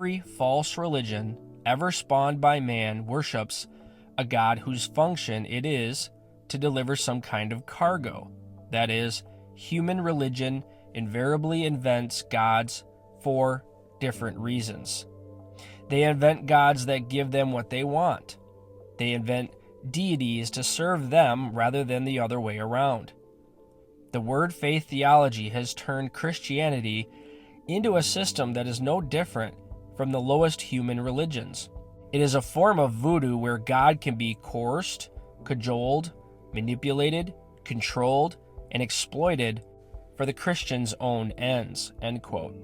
Every false religion ever spawned by man worships a god whose function it is to deliver some kind of cargo. That is, human religion invariably invents gods for different reasons. They invent gods that give them what they want. They invent deities to serve them rather than the other way around. The word faith theology has turned Christianity into a system that is no different from the lowest human religions. It is a form of voodoo where God can be coerced, cajoled, manipulated, controlled, and exploited for the Christian's own ends." End quote.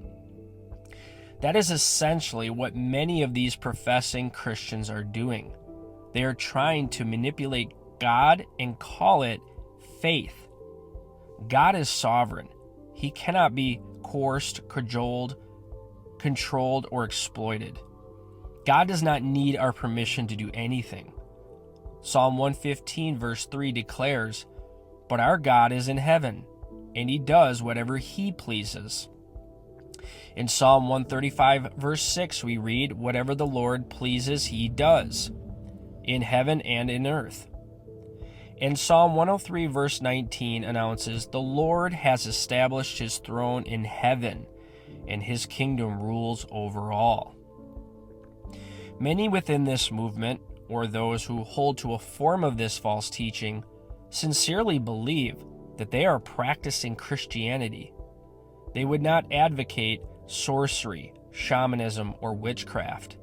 That is essentially what many of these professing Christians are doing. They are trying to manipulate God and call it faith. God is sovereign. He cannot be coerced, cajoled, controlled, or exploited. God does not need our permission to do anything. Psalm 115 verse 3 declares, "But our God is in heaven, and he does whatever he pleases." In Psalm 135 verse 6 we read, "Whatever the Lord pleases he does, in heaven and in earth." And Psalm 103 verse 19 announces, "The Lord has established his throne in heaven, and his kingdom rules over all." Many within this movement, or those who hold to a form of this false teaching, sincerely believe that they are practicing Christianity. They would not advocate sorcery, shamanism, or witchcraft.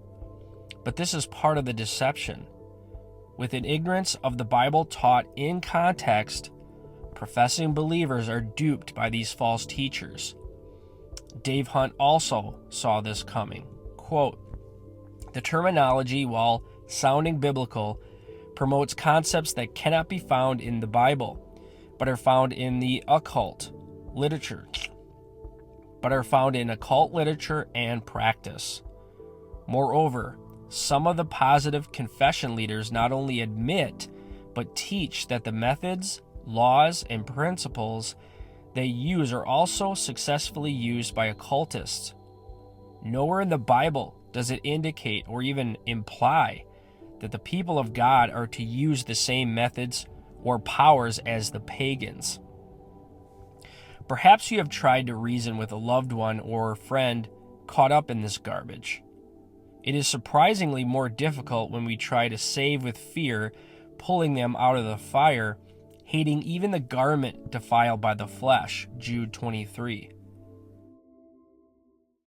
But this is part of the deception. With an ignorance of the Bible taught in context, professing believers are duped by these false teachers. Dave Hunt also saw this coming. Quote, "The terminology, while sounding biblical, promotes concepts that cannot be found in the Bible, but are found in occult literature and practice. Moreover, some of the positive confession leaders not only admit, but teach that the methods, laws, and principles they use are also successfully used by occultists. Nowhere in the Bible does it indicate or even imply that the people of God are to use the same methods or powers as the pagans. Perhaps you have tried to reason with a loved one or friend caught up in this garbage. It is surprisingly more difficult when we try to save with fear, pulling them out of the fire, hating even the garment defiled by the flesh, Jude 23.